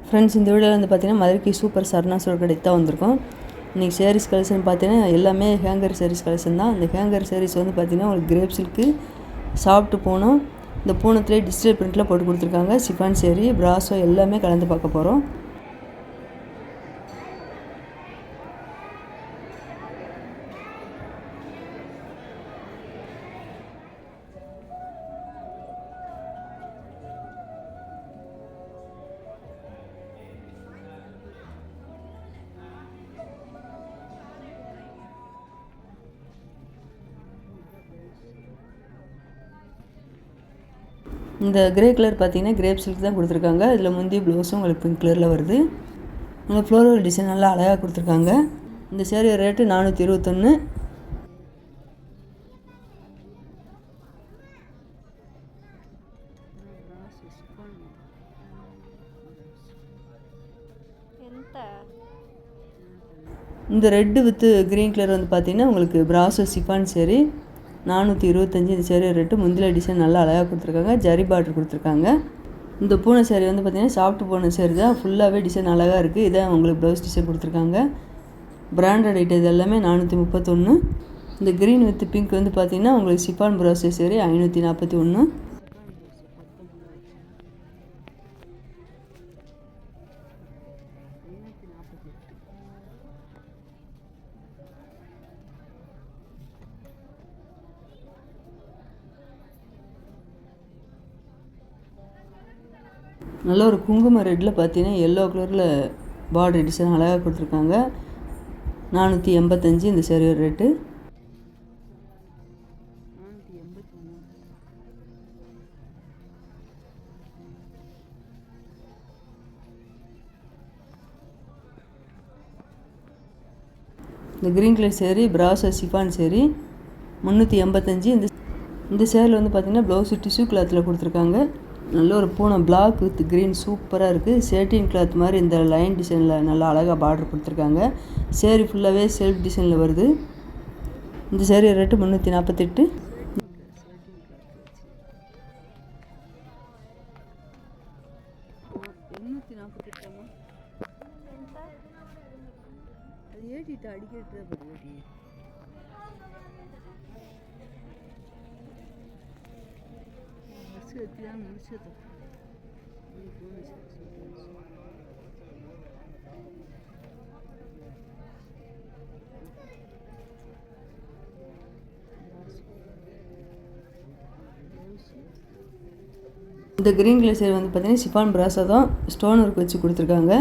Friends, இந்த வீடியோவில் வந்து பார்த்தீங்கன்னா மதுரைக்கு சூப்பர் சரணா ஸ்டோர் கடைக்கு தான் வந்திருக்கோம். இன்றைக்கி சாரீஸ் கலெக்ஷன் பார்த்தீங்கன்னா எல்லாமே ஹேங்கர் சாரீஸ் கலெக்ஷன் தான். இந்த ஹேங்கர் சாரீஸ் வந்து பார்த்தீங்கன்னா உங்களுக்கு கிரேப் சில்க்கு சாஃப்ட் பூனம், இந்த பூனத்துலேயே டிஜிட்டல் பிரிண்டில் போட்டு கொடுத்துருக்காங்க. சிஃபான் சாரீ, பிராசோ எல்லாமே கலந்து பார்க்க போகிறோம். இந்த கிரே கலர் பார்த்தீங்கன்னா கிரேப் சில்க் தான் கொடுத்துருக்காங்க. இதில் முந்தி ப்ளவுஸும் உங்களுக்கு பிங்க் கலரில் வருது. இந்த ஃப்ளோரல் டிசைன் நல்லா அழகாக கொடுத்துருக்காங்க. இந்த சேரீ ரேட்டு 421. இந்த ரெட்டு வித் க்ரீன் கலர் வந்து பார்த்தீங்கன்னா உங்களுக்கு பிராசோ சிஃபான் சேரீ 425. இந்த சேரீ ரேட்டு. முந்தில டிசைன் நல்லா அழகாக கொடுத்துருக்காங்க. ஜரி பார்டர் கொடுத்துருக்காங்க. இந்த பூனை சேரீ வந்து பார்த்திங்கன்னா சாஃப்ட் பூனை சேரீ தான். ஃபுல்லாகவே டிசைன் அழகாக இருக்குது. இதான் உங்களுக்கு ப்ளவுஸ் டிசைன் கொடுத்துருக்காங்க. பிராண்டட் ஐட்டம் இது எல்லாமே 431. இந்த க்ரீன் வித் பிங்க் வந்து பார்த்திங்கன்னா உங்களுக்கு சிஃபான் பிராசோ சேரீ 541. நல்ல ஒரு குங்கும ரெட்டில் பார்த்தீங்கன்னா எல்லோ கலரில் பார்டர் டிசைன் அழகாக கொடுத்துருக்காங்க. 485 இந்த சேரீ ரேட்டு. இந்த green colour sari brasso chiffon sari 385. இந்த சேரீயில் வந்து பார்த்திங்கன்னா ப்ளவுஸு டிஷ்யூ கிளாத்தில் கொடுத்துருக்காங்க. நல்ல ஒரு பூனை பிளாக் வித் க்ரீன் சூப்பராக இருக்குது. சேட்டின் கிளாத் மாதிரி இந்த லைன் டிசைனில் நல்லா அழகாக பார்டர் கொடுத்துருக்காங்க. சேரீ ஃபுல்லாகவே செல்ஃப் டிசைனில் வருது. இந்த சேரீ ரேட்டு 348. இந்த க்ரீன் கலர் சேரீ வந்து பார்த்தீங்கன்னா சிஃபான் பிராசோ தான். ஸ்டோன் ஒர்க் வச்சு கொடுத்துருக்காங்க.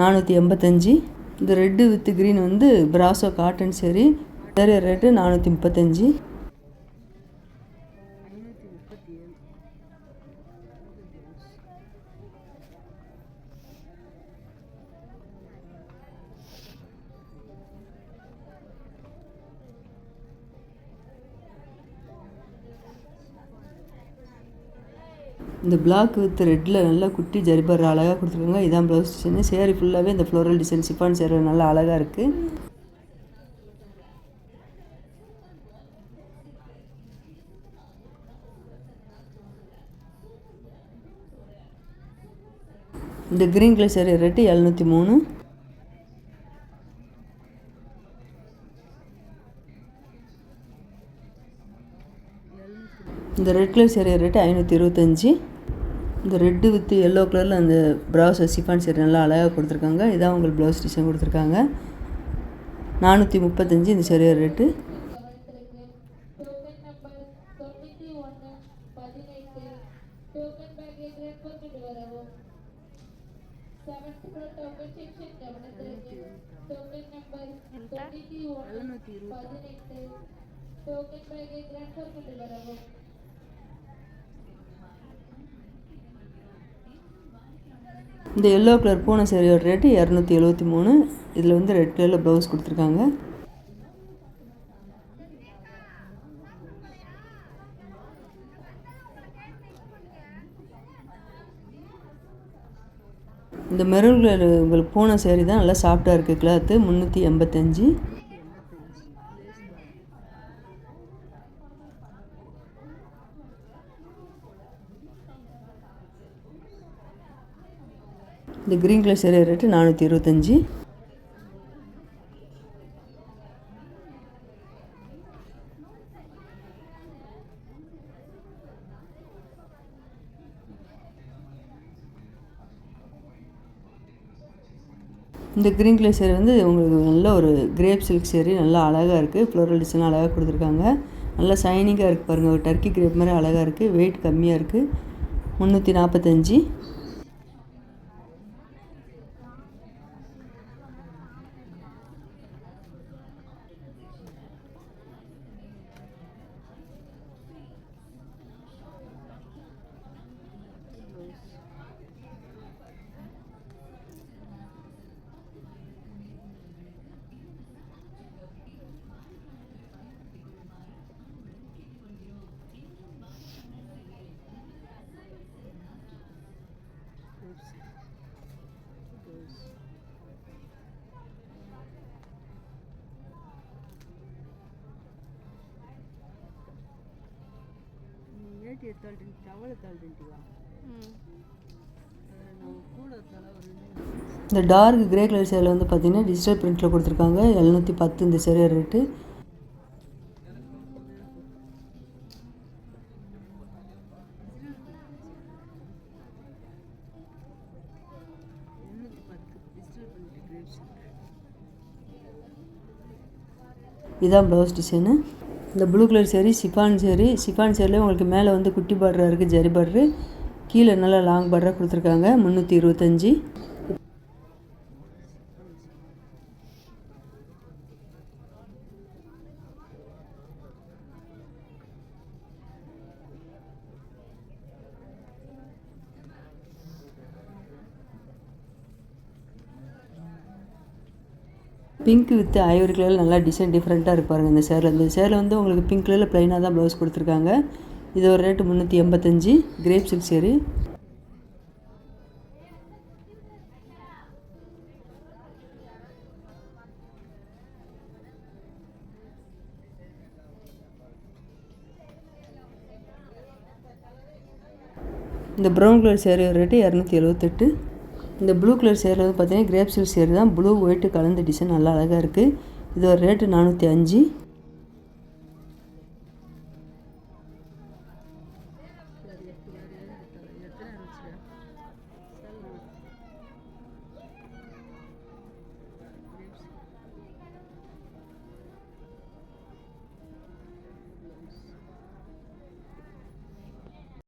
485. இந்த ரெட்டு வித் க்ரீன் வந்து brasso cotton sari. Sari rate 435. இந்த பிளாக் வித் ரெட்டில் நல்லா குட்டி ஜரி பார்டர் அழகாக கொடுத்துருக்காங்க. இதான் ப்ளவுஸ் டிசைன். சேரீ ஃபுல்லாகவே இந்த ஃப்ளோரல் டிசைன் சிஃபான் சேரீ நல்லா அழகாக இருக்குது. இந்த க்ரீன் கலர் சேரீ ரேட்டு 703. இந்த ரெட் கலர் சேரீ ரேட்டு 525. இந்த ரெட்டு வித் எல்லோ கலரில் அந்த பிராசோ சிஃபான் சேரீ நல்லா அழகாக கொடுத்துருக்காங்க. இதான் உங்களுக்கு ப்ளவுஸ் டிசைன் கொடுத்துருக்காங்க. 435 இந்த சேரீ ரேட்டு. இந்த எல்லோ கலர் பூனை சேரீயோட ரேட்டு 273. இதில் வந்து ரெட் கலரில் ப்ளவுஸ் கொடுத்துருக்காங்க. இந்த மெரூன் கலர் உங்களுக்கு பூனை சேரீ தான். நல்லா சாஃப்டாக இருக்குது கிளாத்து. 385. இந்த க்ரீன் கலர் சேரீ ரேட்டு 425. இந்த க்ரீன் கலர் சேரீ வந்து உங்களுக்கு நல்ல ஒரு கிரேப் சில்க் சேரீ, நல்லா அழகாக இருக்குது. ஃப்ளோரல் டிசைன் அழகாக கொடுத்துருக்காங்க. நல்லா ஷைனிங்காக இருக்குது பாருங்கள். ஒரு டர்க்கி கிரேப் மாதிரி அழகாக இருக்குது. வெயிட் கம்மியாக இருக்குது. 345. இந்த டார்க் கிரே கலர் சேரில் வந்து பார்த்தீங்கன்னா டிஜிட்டல் பிரிண்டில் கொடுத்துருக்காங்க. 710 இந்த சேரீ ரேட்டு. இதான் ப்ளவுஸ் டிசைனு. இந்த blue colour sari chiffon sari. Chiffon சேரில் உங்களுக்கு மேலே வந்து குட்டி பார்டராக இருக்குது, ஜரி பார்டரு. கீழே நல்லா லாங் பார்டராக கொடுத்துருக்காங்க. 325. பிங்க் வித் ஐவரி கலரில் நல்லா டிசைன் டிஃப்ரெண்ட்டாக இருக்கு பாருங்கள். இந்த சேரில் வந்து உங்களுக்கு பிங்க் கலரில் ப்ளைனாக தான் ப்ளவுஸ் கொடுத்துருக்காங்க. இது ஒரு ரேட்டு 385. Grape silk sari. இந்த ப்ரௌன் கலர் சேரீ ரேட்டு 278. இந்த ப்ளூ கலர் சேரீ வந்து பார்த்தீங்கன்னா கிரேப் சில்க் சேரீ தான். ப்ளூ ஒயிட்டு கலந்த டிசைன் நல்லா அழகாக இருக்குது. இது ஒரு ரேட்டு 405.